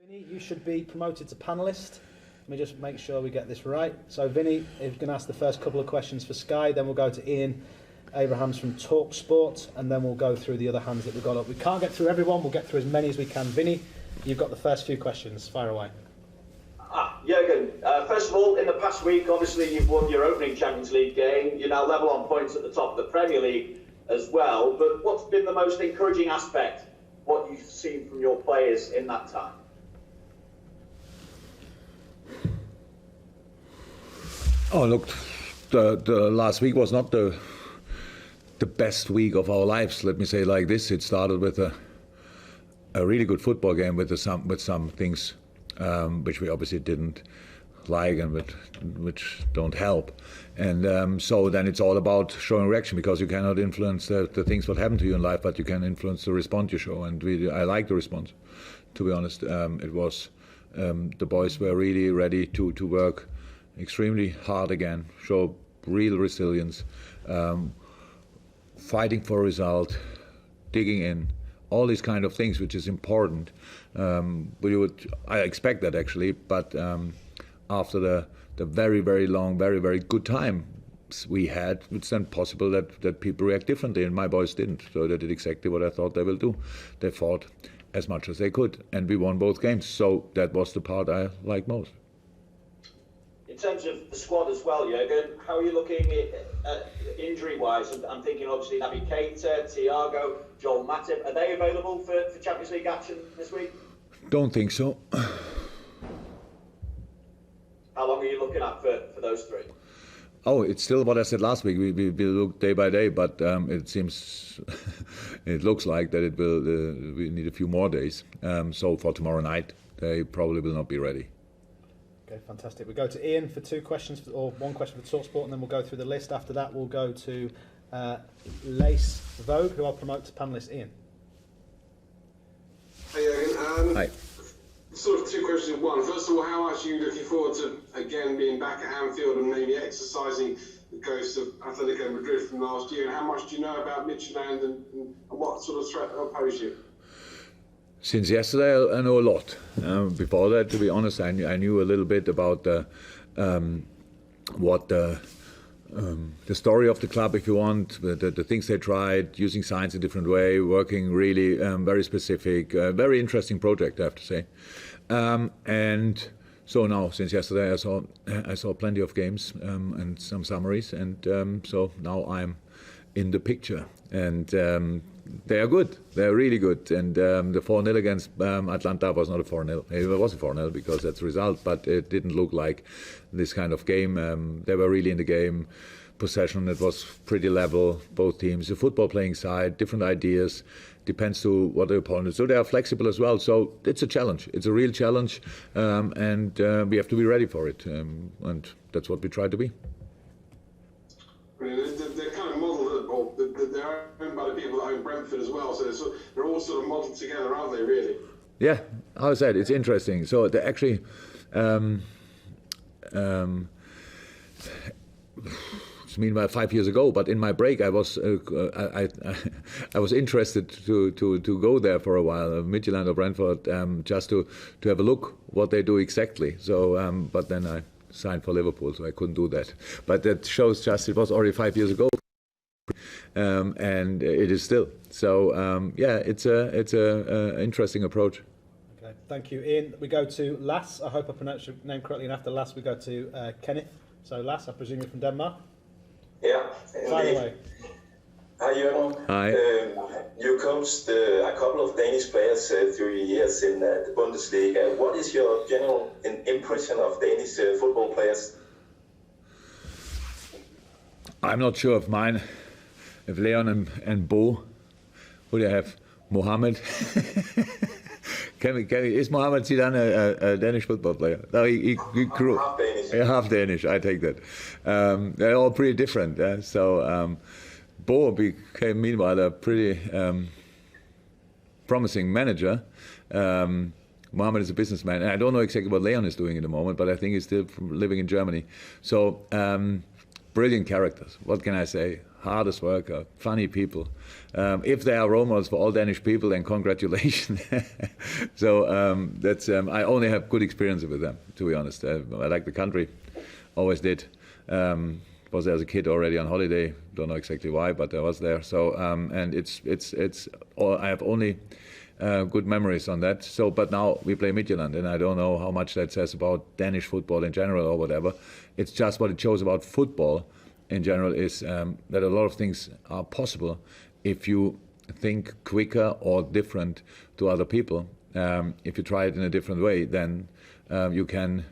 Vinny, you should be promoted to panellist. Let me just make sure we get this right. So Vinny is going to ask the first couple of questions for Sky, then we'll go to Ian Abrahams from TalkSport, and then we'll go through the other hands that we've got up. We can't get through everyone, we'll get through as many as we can. Vinny, you've got the first few questions. Fire away. Jürgen, first of all, in the past week, obviously you've won your opening Champions League game. You're now level on points at the top of the Premier League as well. But what's been the most encouraging aspect, what you've seen from your players in that time? Oh, look, the last week was not the best week of our lives. Let me say it like this: it started with a really good football game with some things which we obviously didn't like and which don't help. And so then it's all about showing reaction, because you cannot influence the things what happen to you in life, but you can influence the response you show. And I like the response, to be honest. It was the boys were really ready to work extremely hard again, show real resilience, fighting for a result, digging in, all these kind of things, which is important. I expect that actually, but after the very, very long, very, very good time we had, it's then possible that people react differently, and my boys didn't. So they did exactly what I thought they will do. They fought as much as they could, and we won both games. So that was the part I liked most. In terms of the squad as well, Jürgen, how are you looking injury-wise? I'm thinking obviously Naby Keita, Thiago, Joel Matip. Are they available for Champions League action this week? Don't think so. How long are you looking at for those three? Oh, it's still what I said last week. We look day by day, but it seems, it looks like that it will. We need a few more days. So for tomorrow night, they probably will not be ready. Okay, fantastic. We go to Ian for two questions, or one question for TalkSport, and then we'll go through the list. After that, we'll go to Lace Vogue, who I'll promote to panellist. Ian. Hey, Jürgen. Hi. Sort of two questions in one. First of all, how much are you looking forward to, again, being back at Anfield and maybe exercising the ghosts of Atletico Madrid from last year? And how much do you know about Midtjylland and what sort of threat they'll pose you? Since yesterday, I know a lot. Before that, to be honest, I knew a little bit about what the story of the club, if you want, the things they tried, using science a different way, working really very specific, very interesting project, I have to say. And so now, since yesterday, I saw plenty of games and some summaries, and so now I'm in the picture, and they are good. They're really good. And the 4-0 against Atlanta was not a 4-0. It was a 4-0 because that's the result, but it didn't look like this kind of game. They were really in the game. Possession, it was pretty level, both teams. The football playing side, different ideas, depends to what the opponent is. So they are flexible as well. So it's a challenge. It's a real challenge, and we have to be ready for it. And that's what we try to be. They're kind of modelled, or they're owned by the people that own Brentford as well, so they're all sort of modelled together, aren't they, really? Yeah, as I said, it's interesting. So they actually, it's meanwhile 5 years ago, but in my break I was I was interested to go there for a while, Midtjylland or Brentford, just to have a look what they do exactly. So, but then I signed for Liverpool, so I couldn't do that. But that shows just it was already 5 years ago, and it is still. So yeah, it's a interesting approach. Okay, thank you, Ian. We go to Lass. I hope I pronounced your name correctly. And after Lass, we go to Kenneth. So Lass, I presume you're from Denmark. Yeah. Fire away. Hi, Jürgen. Hi. You coached a couple of Danish players through your years in the Bundesliga. What is your general impression of Danish football players? I'm not sure of mine. If Leon and Bo, who do I have? Mohammed. Is Mohammed Zidane a Danish football player? No, he grew. Half Danish. Half Danish, I take that. They're all pretty different. So Bo became, meanwhile, a pretty promising manager. Mohammed is a businessman. And I don't know exactly what Leon is doing at the moment, but I think he's still living in Germany. So brilliant characters. What can I say? hardest worker, funny people. If they are role models for all Danish people, then congratulations. So that's I only have good experience with them, to be honest. I like the country, always did. Was there as a kid already on holiday. Don't know exactly why, but I was there. So and I have only good memories on that. So, but now we play Midtjylland, and I don't know how much that says about Danish football in general or whatever. It's just what it shows about football in general is that a lot of things are possible if you think quicker or different to other people. If you try it in a different way, then you can,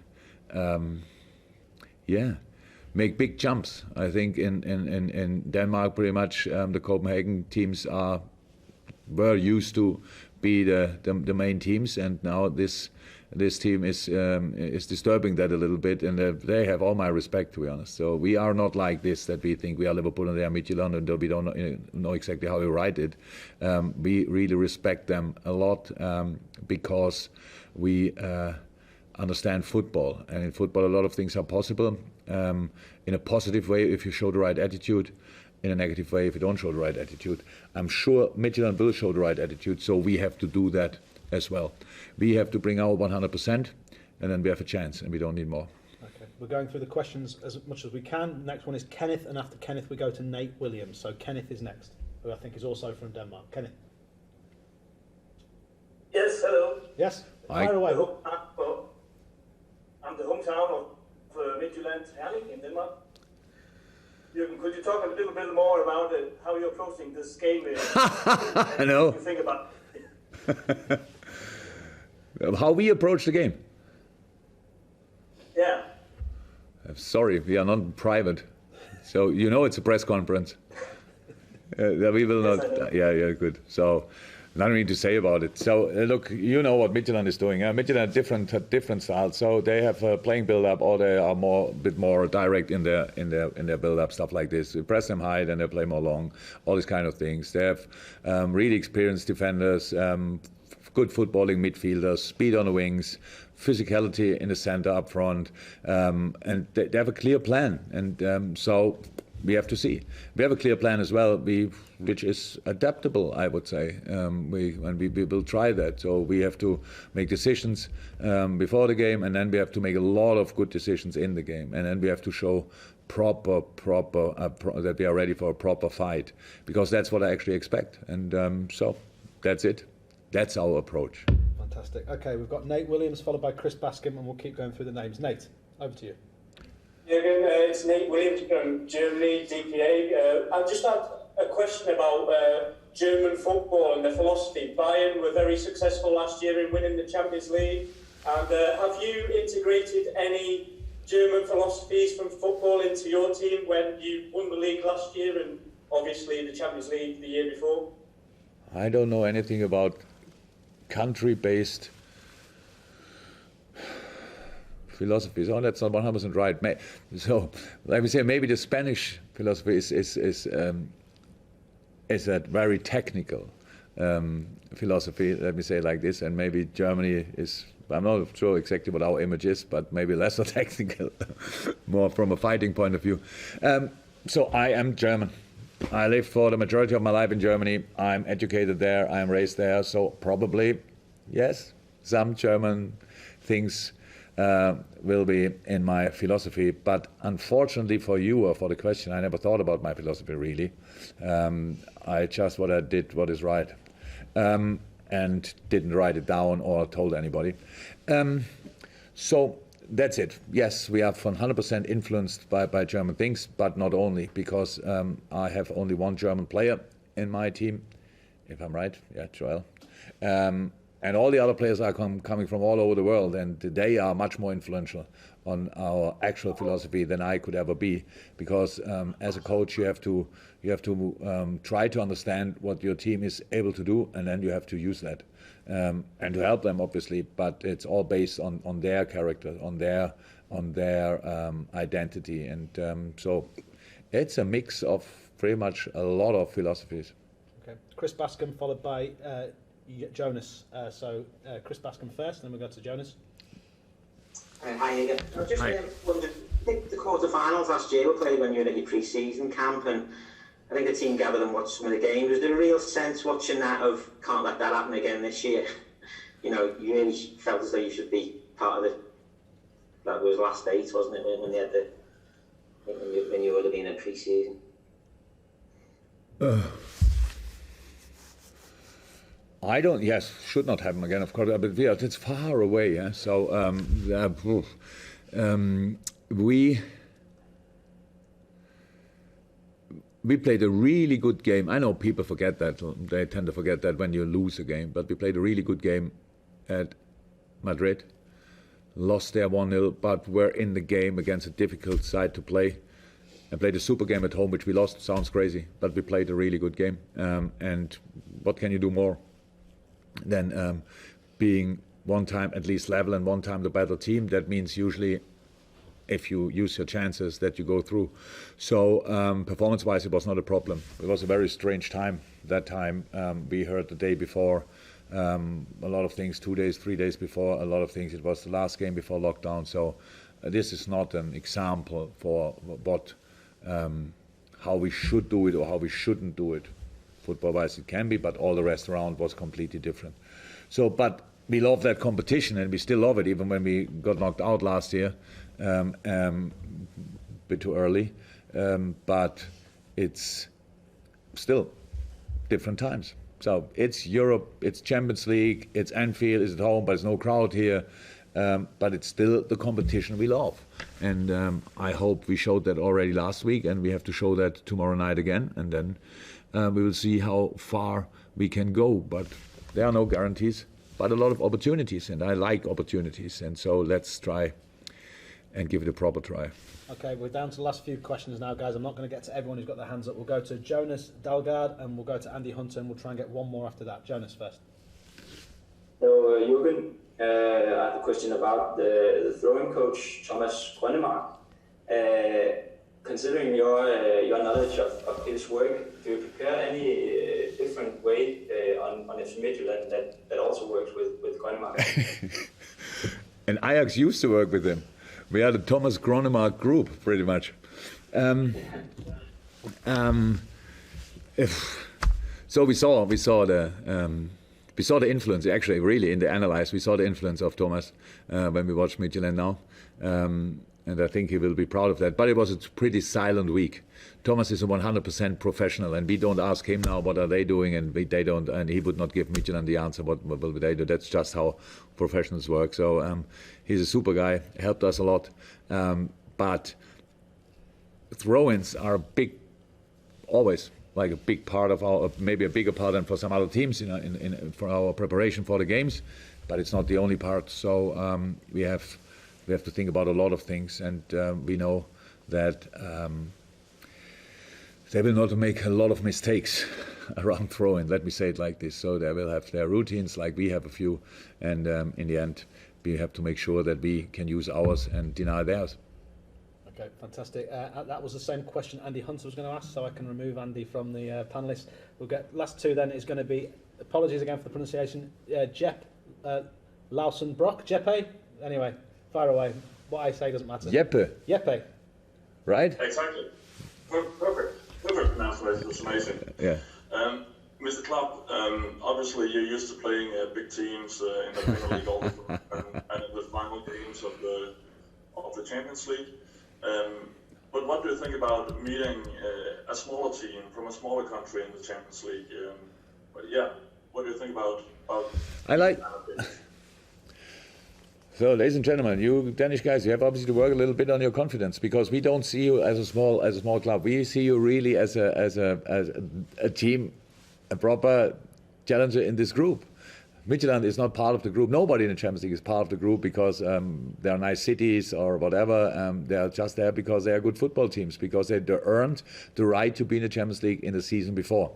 make big jumps. I think in Denmark, pretty much the Copenhagen teams were used to be the main teams, and now this team is disturbing that a little bit, and they have all my respect, to be honest. So we are not like this, that we think we are Liverpool and they are Midtjylland, and we don't know exactly how we write it. We really respect them a lot because we understand football, and in football a lot of things are possible in a positive way if you show the right attitude, in a negative way if you don't show the right attitude. I'm sure Midtjylland will show the right attitude, so we have to do that as well. We have to bring our 100%, and then we have a chance, and we don't need more. Okay, we're going through the questions as much as we can. Next one is Kenneth, and after Kenneth we go to Nate Williams. So Kenneth is next, who I think is also from Denmark. Kenneth. Yes, hello. Yes, fire away. I'm the hometown of Midtjylland, Herning in Denmark. Jürgen, could you talk a little bit more about how you're approaching this game? I know. What you think about it? How we approach the game? Yeah. I'm sorry, we are not private. So it's a press conference. We will not. Yeah, good. So nothing need to say about it. So look, you know what Midtjylland is doing. Midtjylland different styles. So they have playing build-up, or they are a bit more direct in their build-up, stuff like this. We press them high, then they play more long. All these kind of things. They have really experienced defenders, good footballing midfielders, speed on the wings, physicality in the center up front, and they have a clear plan. And so we have to see. We have a clear plan as well, which is adaptable, I would say. We will try that. So we have to make decisions before the game, and then we have to make a lot of good decisions in the game, and then we have to show proper that we are ready for a proper fight, because that's what I actually expect. And so that's it. That's our approach. Fantastic. Okay, we've got Nate Williams followed by Chris Bascom, and we'll keep going through the names. Nate, over to you. Jürgen, it's Nate Williams from Germany, DPA. I just had a question about German football and the philosophy. Bayern were very successful last year in winning the Champions League. And have you integrated any German philosophies from football into your team when you won the league last year and obviously the Champions League the year before? I don't know anything about country-based philosophies. Oh, that's not 100% right. So let me say, maybe the Spanish philosophy is a very technical philosophy. Let me say it like this, and maybe Germany is. I'm not sure exactly what our image is, but maybe less technical, more from a fighting point of view. So I am German. I lived for the majority of my life in Germany. I'm educated there. I'm raised there. So probably, yes, some German things will be in my philosophy. But unfortunately for you, or for the question, I never thought about my philosophy really. I just what is right, and didn't write it down or told anybody. So that's it. Yes, we are 100% influenced by German things, but not only, because I have only one German player in my team, if I'm right. Yeah, Joel. And all the other players are coming from all over the world, and they are much more influential on our actual philosophy than I could ever be. Because as a coach, you have to try to understand what your team is able to do, and then you have to use that and to help them, obviously. But it's all based on their character, on their identity, and so it's a mix of pretty much a lot of philosophies. Okay, Chris Bascom followed by Jonas. So Chris Bascom first, and then we'll go to Jonas. Hi again. I just wondered, I think the quarterfinals last year were played when you were at your pre-season camp, and I think the team gathered and watched some of the games. Was there a real sense watching that of can't let that happen again this year? You know, you really felt as though you should be part of it. That was last 8, wasn't it, when they had when you would have been in pre-season? I don't. Yes, should not happen again. Of course, but yeah, it's far away. Yeah? So we played a really good game. I know people forget that. They tend to forget that when you lose a game. But we played a really good game at Madrid. Lost there 1-0, but were in the game against a difficult side to play. And played a super game at home, which we lost. Sounds crazy, but we played a really good game. And what can you do more than being one time at least level and one time the better team? That means usually, if you use your chances, that you go through. So performance-wise, it was not a problem. It was a very strange time. That time we heard the day before a lot of things, 2 days, 3 days before, a lot of things. It was the last game before lockdown. So this is not an example for what how we should do it or how we shouldn't do it. Football-wise, it can be, but all the rest around was completely different. So, but we love that competition, and we still love it, even when we got knocked out last year, a bit too early. But it's still different times. So it's Europe, it's Champions League, it's Anfield, it's at home, but there's no crowd here. But it's still the competition we love. And I hope we showed that already last week, and we have to show that tomorrow night again. And then we will see how far we can go. But there are no guarantees, but a lot of opportunities. And I like opportunities. And so let's try and give it a proper try. Okay, we're down to the last few questions now, guys. I'm not going to get to everyone who's got their hands up. We'll go to Jonas Dalgard, and we'll go to Andy Hunter, and we'll try and get one more after that. Jonas first. So, Jürgen, I have a question about the throwing coach, Thomas Grønnemark. Considering your knowledge of his work, do you prepare any different way on his Midtjylland that also works with Grønnemark? And Ajax used to work with him. We had a Thomas Grønnemark group, pretty much. So we saw the influence, actually, really, in the analyze. We saw the influence of Thomas when we watched Midtjylland now. And I think he will be proud of that. But it was a pretty silent week. Thomas is a 100% professional, and we don't ask him now what are they doing, and they don't, and he would not give Midtjylland the answer what will they do. That's just how professionals work. So he's a super guy, helped us a lot. But throw-ins are always like a big part of our, maybe a bigger part than for some other teams, for our preparation for the games. But it's not the only part. So we have to think about a lot of things, and we know that they will not make a lot of mistakes around throwing. Let me say it like this. So they will have their routines, like we have a few, and in the end, we have to make sure that we can use ours and deny theirs. Okay, fantastic. That was the same question Andy Hunter was going to ask, so I can remove Andy from the panellists. We'll get last two. Then is going to be, apologies again for the pronunciation, Jep Lausenbrock. Jeppe. Anyway, fire away. What I say doesn't matter. Jeppe. Right? Exactly. Perfect pronunciation. It's amazing. Yeah. Mr. Klopp, obviously you're used to playing big teams in the Premier League all and in the final games of the Champions League. But what do you think about meeting a smaller team from a smaller country in the Champions League? What do you think about I like. So, ladies and gentlemen, you Danish guys, you have obviously to work a little bit on your confidence, because we don't see you as a small club. We see you really as a team, a proper challenger in this group. Midtjylland is not part of the group. Nobody in the Champions League is part of the group because they are nice cities or whatever. They are just there because they are good football teams, because they earned the right to be in the Champions League in the season before.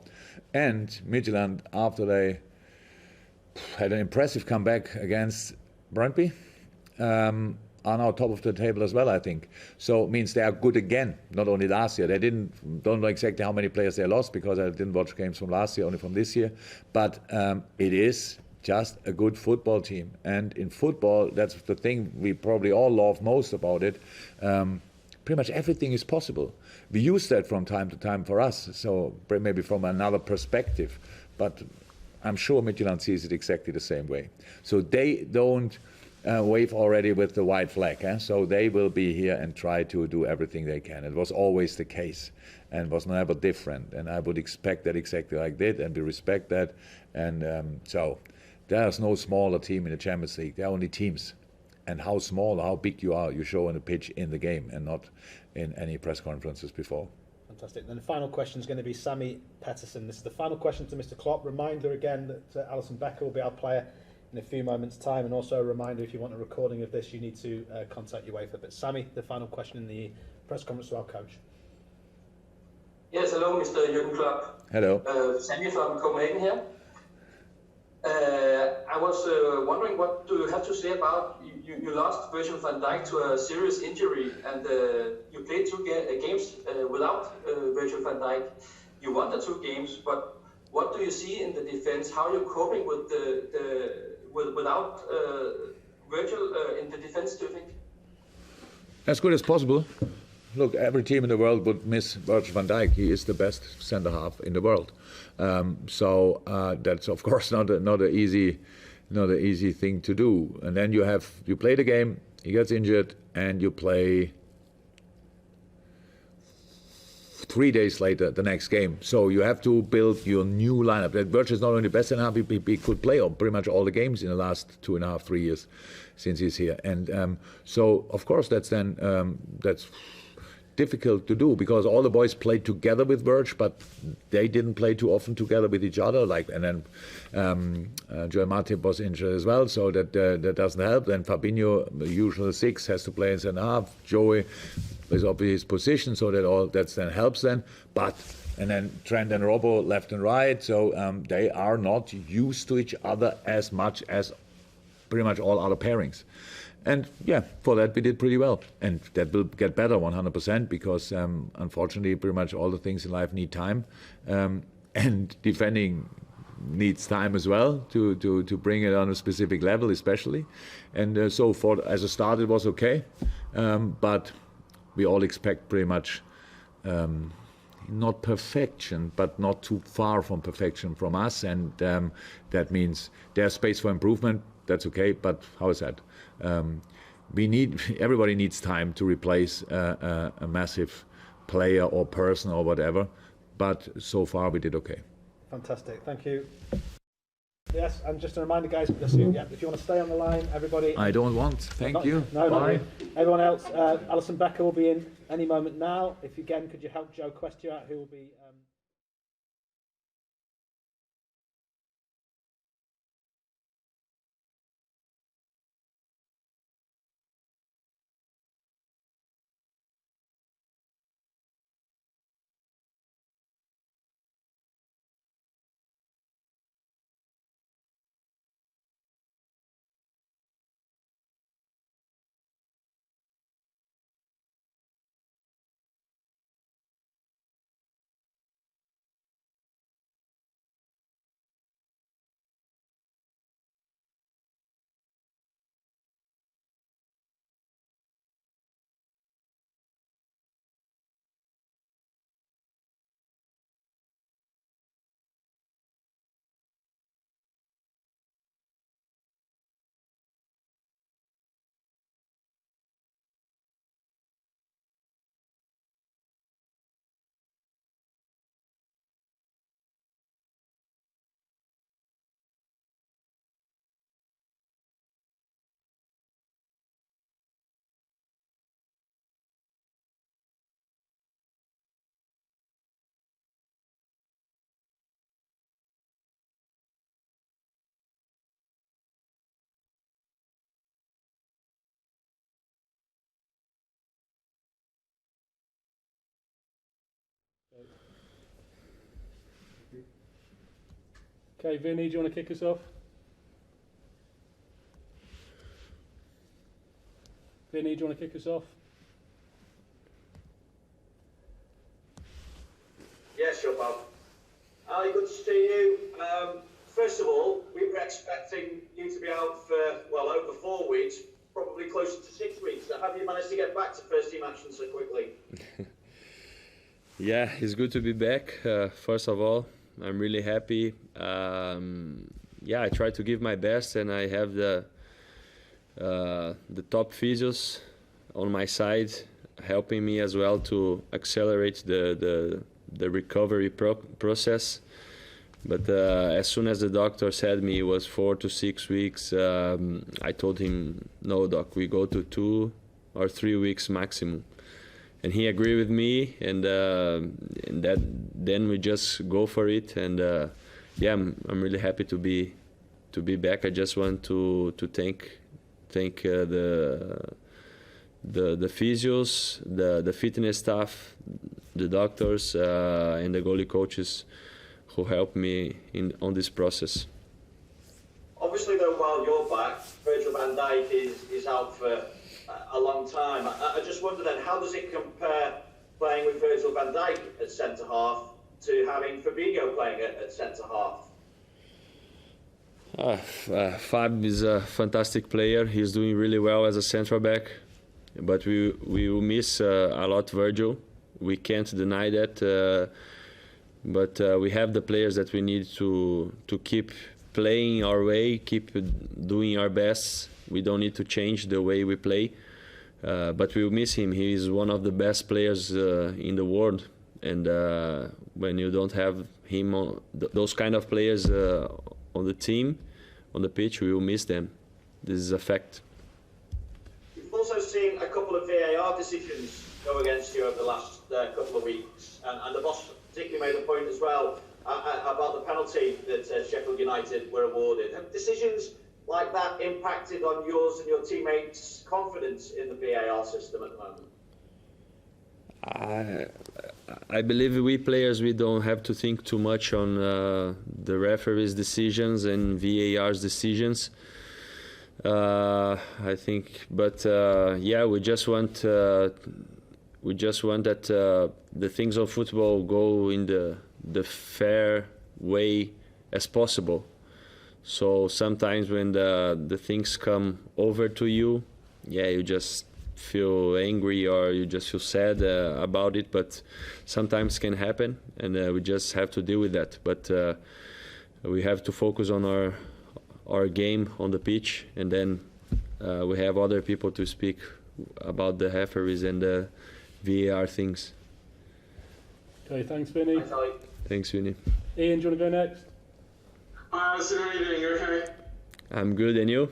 And Midtjylland, after they had an impressive comeback against Brøndby, are now top of the table as well, I think. So it means they are good again, not only last year. Don't know exactly how many players they lost, because I didn't watch games from last year, only from this year. But it is just a good football team. And in football, that's the thing we probably all love most about it. pretty much everything is possible. We use that from time to time for us, so maybe from another perspective, but I'm sure Midtjylland sees it exactly the same way. So they don't wave already with the white flag, so they will be here and try to do everything they can. It was always the case and was never different, and I would expect that exactly like that, and we respect that. And so there's no smaller team in the Champions League. There are only teams. And how small or how big you are, you show on the pitch in the game and not in any press conferences before. Fantastic. Then the final question is going to be Sammy Pettersson. This is the final question to Mr. Klopp. Reminder again that Alisson Becker will be our player in a few moments' time, and also a reminder, if you want a recording of this, you need to contact UEFA. But Sammy, the final question in the press conference to our coach. Yes, hello, Mr. Jürgen Klopp. Hello. Sammy from Copenhagen here. I was wondering, what do you have to say about you lost Virgil van Dijk to a serious injury, and you played 2 games without Virgil van Dijk. You won the 2 games, but what do you see in the defense? How are you coping with without Virgil in the defense, do you think? As good as possible. Look, every team in the world would miss Virgil van Dijk. He is the best centre half in the world. So that's of course not an easy thing to do. And then you play the game, he gets injured, and you play 3 days later the next game. So you have to build your new lineup. That Virgil is not only the best centre half, he could play pretty much all the games in the last 2.5, 3 years since he's here. And so of course that's difficult to do, because all the boys played together with Virg, but they didn't play too often together with each other. And then Joel Matip was injured as well, so that doesn't help. Then Fabinho, the usual 6, has to play in centre half. Joey is obviously his position, so that then helps then. And then Trent and Robbo left and right, so they are not used to each other as much as pretty much all other pairings. And yeah, for that we did pretty well. And that will get better 100%, because unfortunately pretty much all the things in life need time. And defending needs time as well to bring it on a specific level especially. And so as a start it was okay. But we all expect pretty much not perfection, but not too far from perfection from us. And that means there's space for improvement. That's okay, but how is that? Everybody needs time to replace a massive player or person or whatever, but so far we did okay. Fantastic, thank you. Yes, and just a reminder, guys, if you want to stay on the line, everybody. I don't want, thank you. No, bye. Everyone else, Alisson Becker will be in any moment now. If again, could you help Joe Questia out, who will be... Okay, Vinny, do you want to kick us off? Vinny, do you want to kick us off? Yeah, sure, Bob. Ali, good to see you. First of all, we were expecting you to be out for, well, over 4 weeks, probably closer to 6 weeks, I have you managed to get back to first team action so quickly? Yeah, it's good to be back. First of all, I'm really happy. I try to give my best, and I have the top physios on my side, helping me as well to accelerate the recovery process. But as soon as the doctor said me it was 4 to 6 weeks, I told him, no, doc, we go to 2 or 3 weeks maximum. And he agreed with me, and then we just go for it. And I'm really happy to be back. I just want to thank the physios, the fitness staff, the doctors, and the goalie coaches who helped me on this process. Obviously, though, while you're back, Virgil van Dijk is out for a long time. I just wonder then, how does it compare playing with Virgil van Dijk at centre half to having Fabinho playing at centre half? Fab is a fantastic player. He's doing really well as a central back, but we will miss a lot Virgil. We can't deny that. But we have the players that we need to keep playing our way, keep doing our best. We don't need to change the way we play, but we will miss him. He is one of the best players in the world, and when you don't have him, those kind of players on the team, on the pitch, we will miss them. This is a fact. We've also seen a couple of VAR decisions go against you over the last couple of weeks, and the boss particularly made a point as well about the penalty that Sheffield United were awarded. Have decisions like that impacted on yours and your teammates' confidence in the VAR system at the moment? I believe we players, we don't have to think too much on the referees' decisions and VAR's decisions. I think, but we just want that the things of football go in the fair way as possible. So sometimes when the things come over to you, you just feel angry or you just feel sad about it, but sometimes can happen, and we just have to deal with that. But we have to focus on our game on the pitch, and then we have other people to speak about the referees and the VAR things. Okay, thanks, Vinny. Thanks, Vinny. Ian, do you want to go next? Hi, Alison, how are you doing? You okay? I'm good, and you?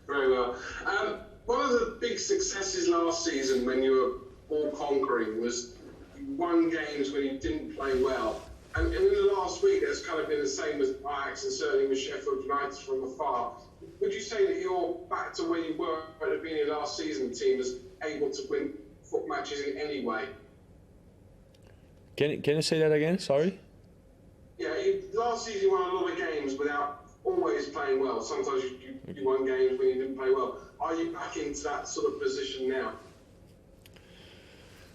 Very well. One of the big successes last season when you were all conquering was you won games when you didn't play well. And in the last week, it's kind of been the same with Ajax and certainly with Sheffield United from afar. Would you say that you're back to where you were at the beginning of last season, the team is able to win foot matches in any way? Can you say that again? Sorry? Yeah, last season you won a lot of games without always playing well. Sometimes you won games when you didn't play well. Are you back into that sort of position now?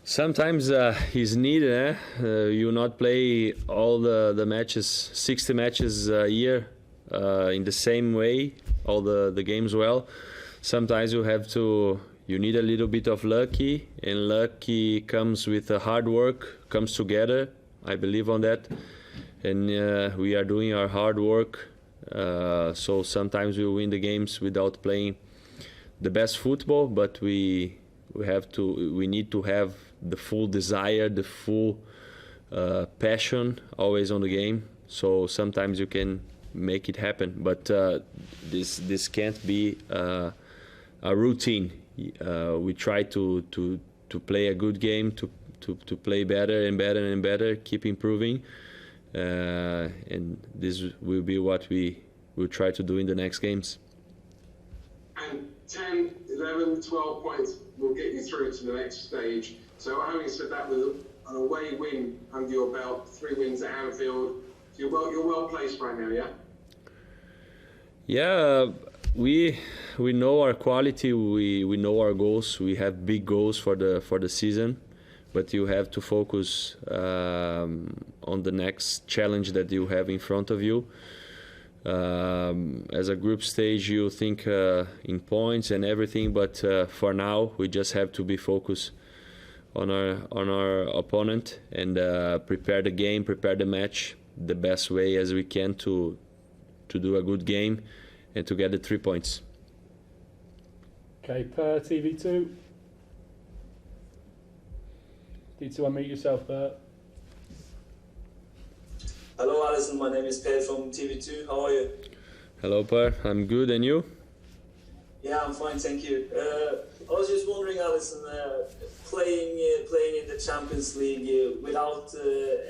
Sometimes it's needed. You not play all the matches, 60 matches a year in the same way, all the games well. Sometimes you need a little bit of lucky, and lucky comes with hard work, comes together. I believe on that. And we are doing our hard work. So sometimes we win the games without playing the best football, but we need to have the full desire, the full passion always on the game. So sometimes you can make it happen, but this can't be a routine. We try to play a good game, to play better and better and better, keep improving, and this will be what we will try to do in the next games. And 10, 11, 12 points will get you through to the next stage. So having said that, with an away win under your belt, 3 wins at Anfield, you're well placed right now, yeah? Yeah, we know our quality, we know our goals. We have big goals for the season, but you have to focus on the next challenge that you have in front of you. As a group stage, you think in points and everything, but for now, we just have to be focused on our opponent and prepare the game, prepare the match the best way as we can to do a good game and to get the 3 points. Okay, Per, TV2. Need to unmute yourself, Per. Hello, Alison. My name is Per from TV2. How are you? Hello, Per. I'm good, and you? Yeah, I'm fine, thank you. I was just wondering, Alison, playing in the Champions League without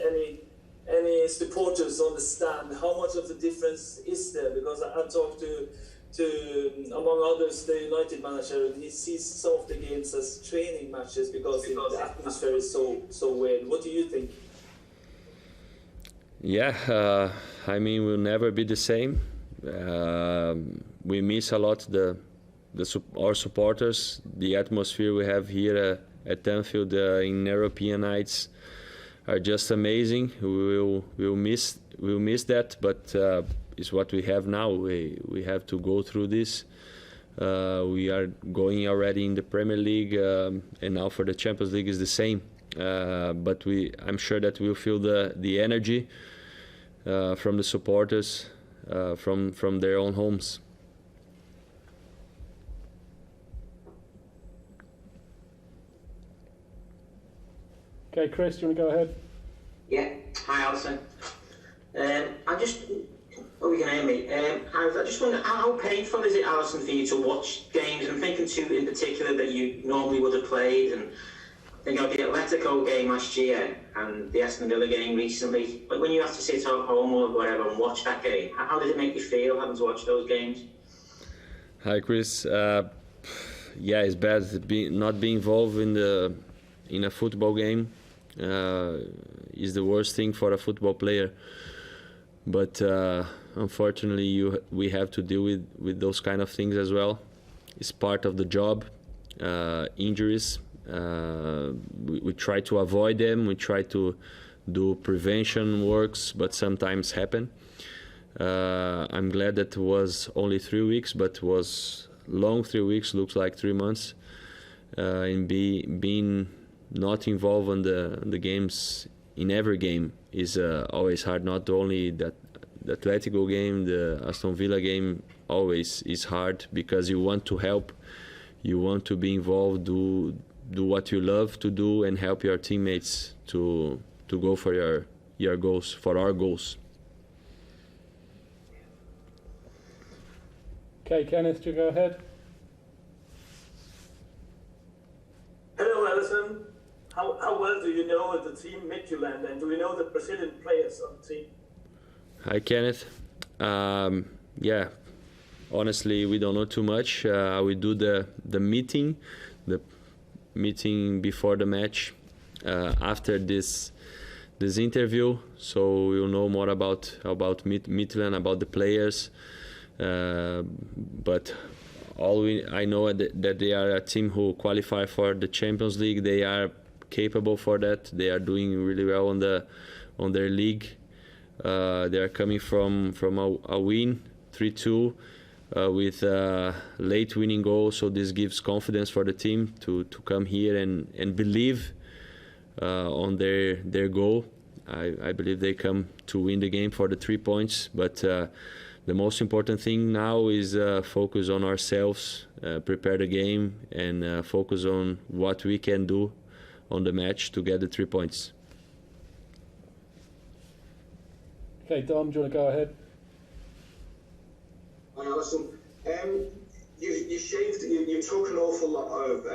any supporters on the stand, how much of a difference is there? Because I've talked to among others, the United manager, and he sees some of the games as training matches because the atmosphere is so weird. What do you think? Yeah, I mean, we'll never be the same. We miss a lot our supporters, the atmosphere we have here at Anfield in European nights are just amazing. We'll miss that, but it's what we have now. We have to go through this. We are going already in the Premier League, and now for the Champions League is the same. But I'm sure that we'll feel the energy from the supporters from their own homes. Okay, Chris, do you want to go ahead? Yeah. Hi, Alison. I just, oh, you can hear me. I just wonder, how painful is it, Alison, for you to watch games? I'm thinking two in particular that you normally would have played, and I think of the Atletico game last year and the Aston Villa game recently. But when you have to sit at home or whatever and watch that game, how does it make you feel having to watch those games? Hi, Chris. Yeah, it's bad not being involved in a football game. Is the worst thing for a football player, but unfortunately we have to deal with those kind of things as well. It's part of the job. Injuries, we try to avoid them, we try to do prevention works, but sometimes happen. I'm glad that it was only 3 weeks, but was long 3 weeks, looks like 3 months, and being not involved in the games in every game is always hard. Not only the Atletico game, the Aston Villa game always is hard because you want to help, you want to be involved, do what you love to do, and help your teammates to go for your goals, for our goals. Okay, Kenneth, do you go ahead? Hello, Alison. How well do you know the team Midtjylland, and do you know the Brazilian players on the team? Hi, Kenneth. Yeah, honestly, we don't know too much. We do the meeting before the match, after this interview, so we'll know more about Midtjylland, about the players. But I know that they are a team who qualify for the Champions League. They are capable for that. They are doing really well on their league. They are coming from a win 3-2 with a late winning goal, so this gives confidence for the team to come here and believe on their goal. I believe they come to win the game for the 3 points, but the most important thing now is focus on ourselves, prepare the game, and focus on what we can do on the match to get the 3 points. Okay, Dom, do you want to go ahead? Hi, Alison. You took an awful lot of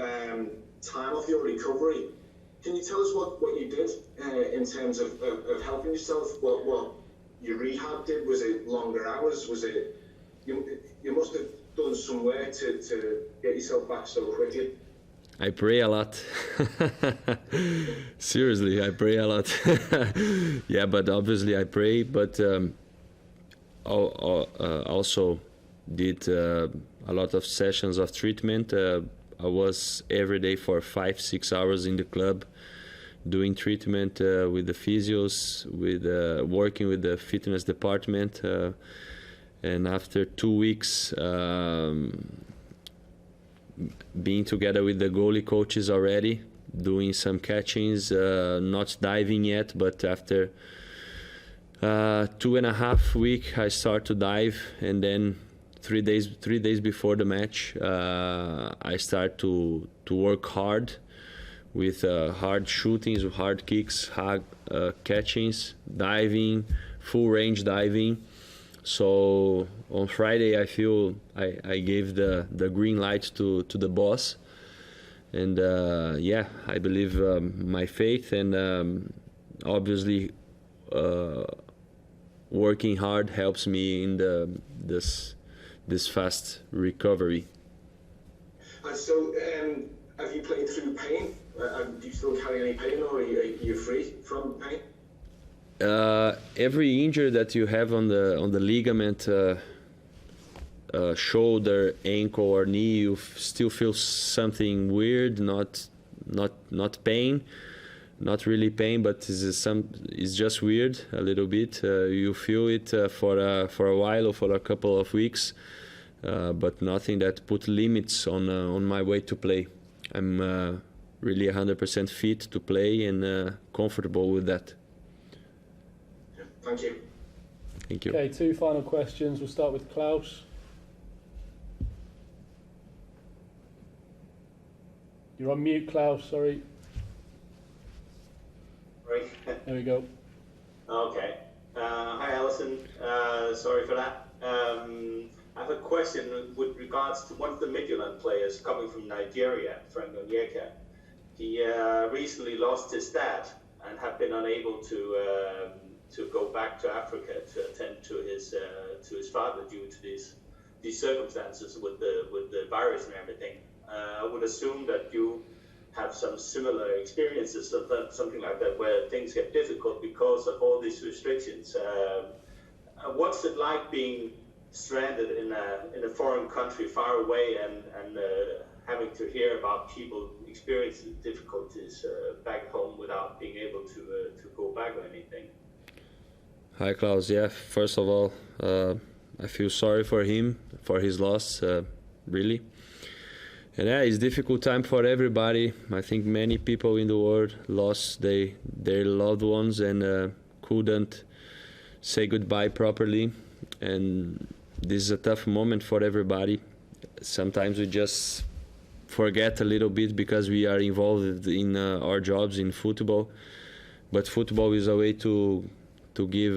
time off your recovery. Can you tell us what you did in terms of helping yourself? What your rehab did? Was it longer hours? Was it you must have done some work to get yourself back so quickly? I pray a lot. Seriously, I pray a lot. Yeah, but obviously I pray, but also did a lot of sessions of treatment. I was every day for 5-6 hours in the club doing treatment with the physios, with working with the fitness department, and after 2 weeks being together with the goalie coaches already, doing some catchings, not diving yet, but after 2.5 weeks I start to dive, and then 3 days before the match I start to work hard with hard shootings, hard kicks, hard catchings, diving, full range diving. So on Friday I feel I gave the green light to the boss, and yeah, I believe my faith, and obviously working hard helps me in this fast recovery. So have you played through pain? Do you still carry any pain, or are you free from pain? Every injury that you have on the ligament, shoulder, ankle, or knee, you still feel something weird. Not pain, not really pain, but it's just weird a little bit. You feel it for a while or for a couple of weeks, but nothing that put limits on my way to play. I'm really 100% fit to play and comfortable with that. Thank you. Thank you. Okay, 2 final questions. We'll start with Klaus. You're on mute, Klaus, sorry. Right. There we go. Okay. Hi, Alison. Sorry for that. I have a question with regards to one of the Midtjylland players coming from Nigeria, Frank Onyeka. He recently lost his dad and have been unable to go back to Africa to attend to his father due to these circumstances with the virus and everything. I would assume that you have some similar experiences of something like that, where things get difficult because of all these restrictions. What's it like being stranded in a foreign country far away and having to hear about people experiencing difficulties back home without being able to go back or anything? Hi, Klaus. Yeah, first of all, I feel sorry for him, for his loss, really. And yeah, it's a difficult time for everybody. I think many people in the world lost their loved ones and couldn't say goodbye properly. And this is a tough moment for everybody. Sometimes we just forget a little bit because we are involved in our jobs in football. But football is a way to give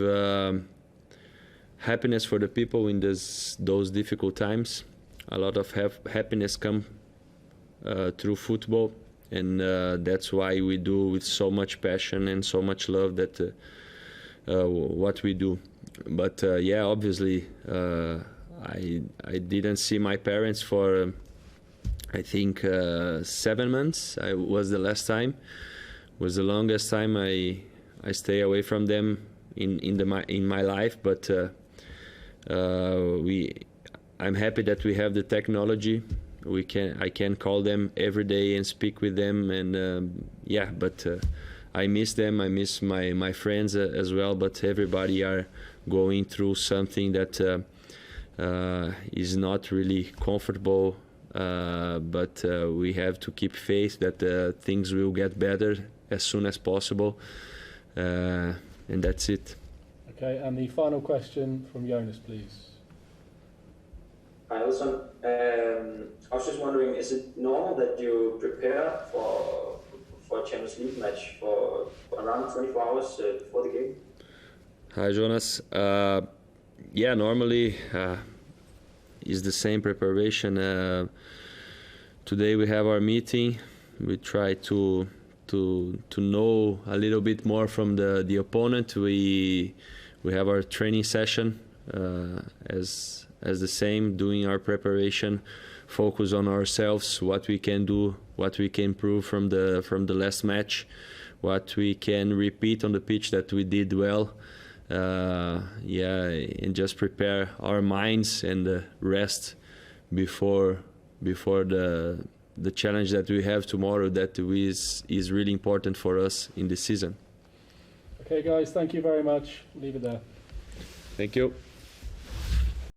happiness for the people in those difficult times. A lot of happiness comes through football, and that's why we do with so much passion and so much love that what we do. But yeah, obviously I didn't see my parents for I think 7 months. I was the last time. Was the longest time I stay away from them in my life. But I'm happy that we have the technology. I can call them every day and speak with them, and yeah. But I miss them. I miss my friends as well. But everybody are going through something that is not really comfortable. But we have to keep faith that things will get better as soon as possible, and that's it. Okay, and the final question from Jonas, please. Hi, Alison. I was just wondering, is it normal that you prepare for a Champions League match for around 24 hours before the game? Hi, Jonas. Yeah, normally is the same preparation. Today we have our meeting. We try to know a little bit more from the opponent. We have our training session as the same, doing our preparation, focus on ourselves, what we can do, what we can improve from the last match, what we can repeat on the pitch that we did well. Yeah, and just prepare our minds and rest before the challenge that we have tomorrow, that is really important for us in this season. Okay, guys, thank you very much. Leave it there. Thank you.